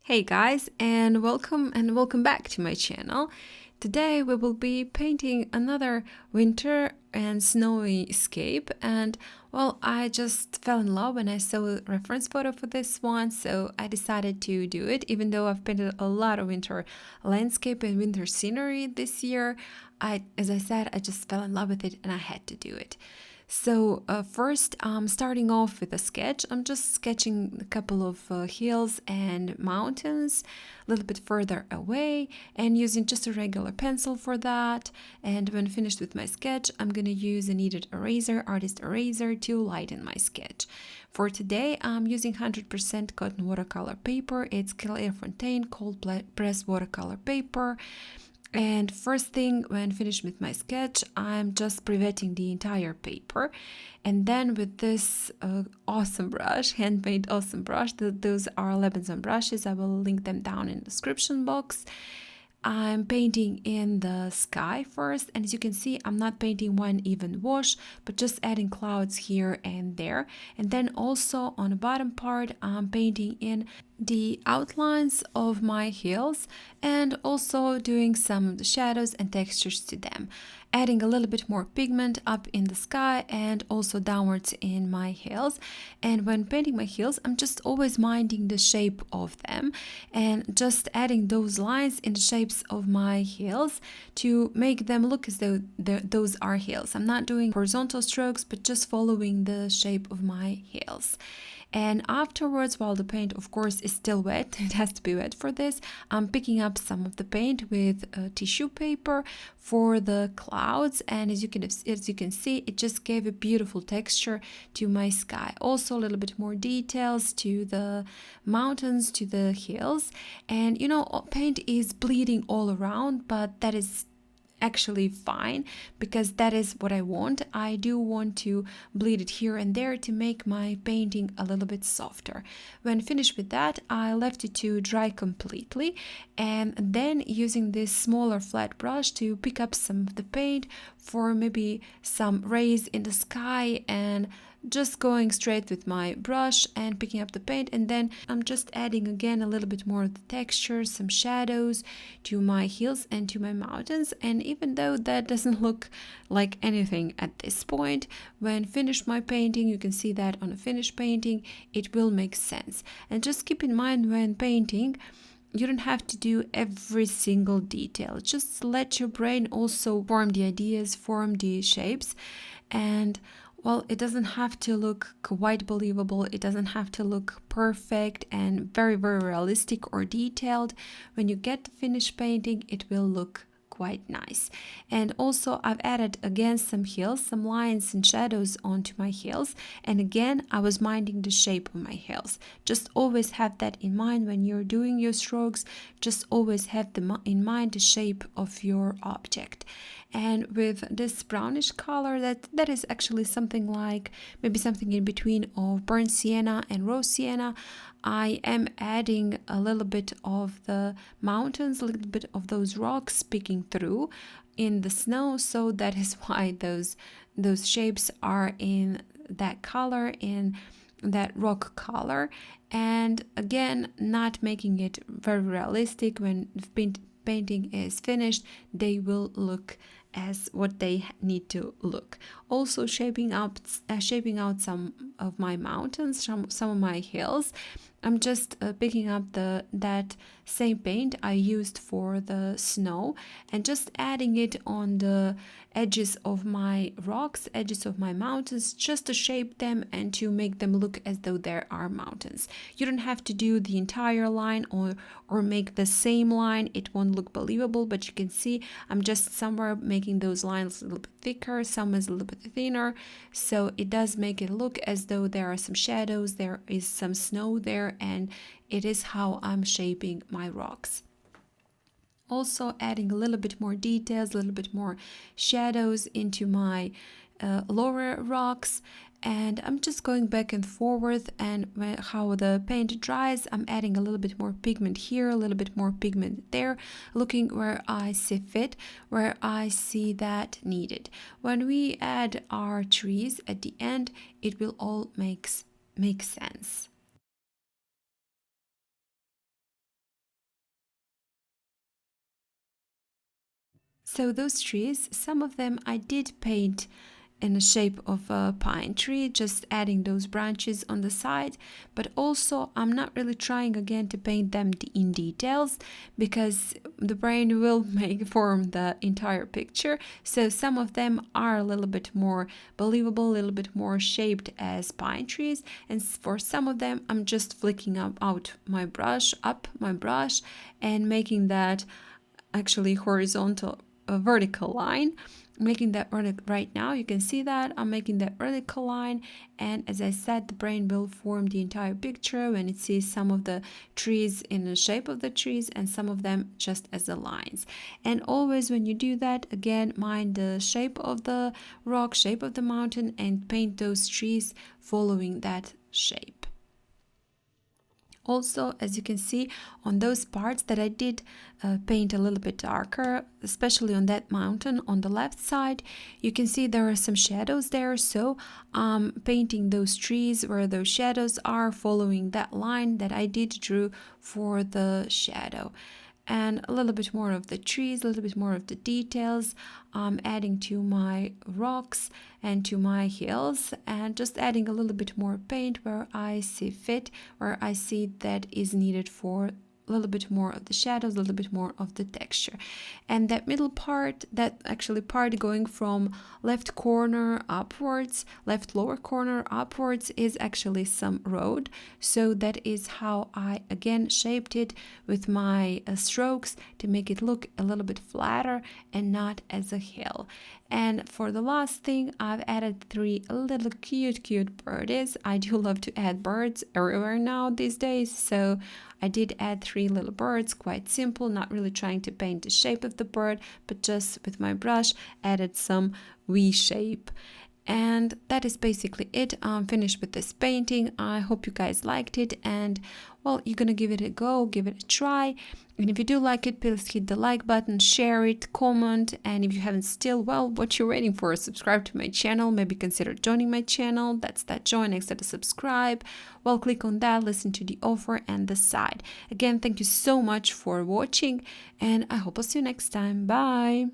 Hey guys, and welcome back to my channel. Today we will be painting another winter and snowy scape, and well, I just fell in love when I saw a reference photo for this one, so I decided to do it. Even though I've painted a lot of winter landscape and winter scenery this year, as I said, I just fell in love with it and I had to do it. So first, starting off with a sketch, I'm just sketching a couple of hills and mountains a little bit further away and using just a regular pencil for that. And when finished with my sketch, I'm going to use a kneaded eraser, artist eraser, to lighten my sketch. For today, I'm using 100% cotton watercolor paper. It's Clairefontaine cold press watercolor paper. And first thing, when finished with my sketch, I'm just pre-wetting the entire paper. And then with this awesome brush, handmade awesome brush, those are Lebenzon brushes, I will link them down in the description box. I'm painting in the sky first, and as you can see, I'm not painting one even wash, but just adding clouds here and there. And then also on the bottom part, I'm painting in the outlines of my hills and also doing some of the shadows and textures to them, adding a little bit more pigment up in the sky and also downwards in my hills. And when painting my hills, I'm just always minding the shape of them and just adding those lines in the shapes of my hills to make them look as though those are hills. I'm not doing horizontal strokes, but just following the shape of my hills. And afterwards, while the paint of course is still wet, it has to be wet for this, I'm picking up some of the paint with tissue paper for the clouds, and as you can see, it just gave a beautiful texture to my sky. Also a little bit more details to the mountains, to the hills. And you know, paint is bleeding all around, but that is actually fine because that is what I want. I do want to bleed it here and there to make my painting a little bit softer. When finished with that, I left it to dry completely, and then using this smaller flat brush to pick up some of the paint for maybe some rays in the sky, and just going straight with my brush and picking up the paint. And then I'm just adding again a little bit more of the texture, some shadows to my hills and to my mountains. And even though that doesn't look like anything at this point, when finished my painting, you can see that on a finished painting it will make sense. And just keep in mind, when painting, you don't have to do every single detail. Just let your brain also form the ideas, form the shapes. And well, it doesn't have to look quite believable. It doesn't have to look perfect and very, very realistic or detailed. When you get the finished painting, it will look quite nice. And also I've added again some hills, some lines and shadows onto my hills, and again I was minding the shape of my hills. Just always have that in mind when you're doing your strokes. Just always have in mind the shape of your object. And with this brownish color, that is actually something like maybe something in between of burnt sienna and rose sienna, I am adding a little bit of the mountains, a little bit of those rocks peeking through in the snow. So that is why those shapes are in that color, in that rock color. And again, not making it very realistic. When painting is finished, they will look as what they need to look. Also shaping out some of my mountains, some of my hills. I'm just picking up that same paint I used for the snow and just adding it on the edges of my rocks, edges of my mountains, just to shape them and to make them look as though there are mountains. You don't have to do the entire line or make the same line. It won't look believable, but you can see I'm just somewhere making those lines a little bit thicker, some is a little bit thinner, so it does make it look as though there are some shadows, there is some snow there, and it is how I'm shaping my rocks. Also adding a little bit more details, a little bit more shadows into my lower rocks, And I'm just going back and forth, and how the paint dries, I'm adding a little bit more pigment here, a little bit more pigment there, looking where I see fit, where I see that needed. When we add our trees at the end, it will all make sense. So those trees, some of them I did paint in the shape of a pine tree, just adding those branches on the side, but also I'm not really trying again to paint them in details, because the brain will form the entire picture. So some of them are a little bit more believable, a little bit more shaped as pine trees, and for some of them I'm just flicking out my brush, and making that actually horizontal, a vertical line, making that right now. You can see that I'm making that vertical line, and as I said, the brain will form the entire picture when it sees some of the trees in the shape of the trees and some of them just as the lines. And always when you do that, again, mind the shape of the rock, shape of the mountain, and paint those trees following that shape. Also, as you can see, on those parts that I did paint a little bit darker, especially on that mountain on the left side, you can see there are some shadows there. So painting those trees where those shadows are, following that line that I did drew for the shadow. And a little bit more of the trees, a little bit more of the details, adding to my rocks and to my hills, and just adding a little bit more paint where I see fit, where I see that is needed for a little bit more of the shadows, a little bit more of the texture. And that middle part, that actually part going from left corner upwards, left lower corner upwards, is actually some road. So that is how I again shaped it with my strokes to make it look a little bit flatter and not as a hill. And for the last thing, I've added 3 little cute birdies. I do love to add birds everywhere now these days, so I did add 3 little birds, quite simple, not really trying to paint the shape of the bird, but just with my brush added some V shape. And that is basically it. I'm finished with this painting. I hope you guys liked it, and well, you're gonna give it a go, give it a try. And if you do like it, please hit the like button, share it, comment, and if you haven't still, well, what you're waiting for? Subscribe to my channel, maybe consider joining my channel. That's that join next to the subscribe. Well, click on that, listen to the offer and the side. Again, thank you so much for watching, and I hope I'll see you next time. Bye!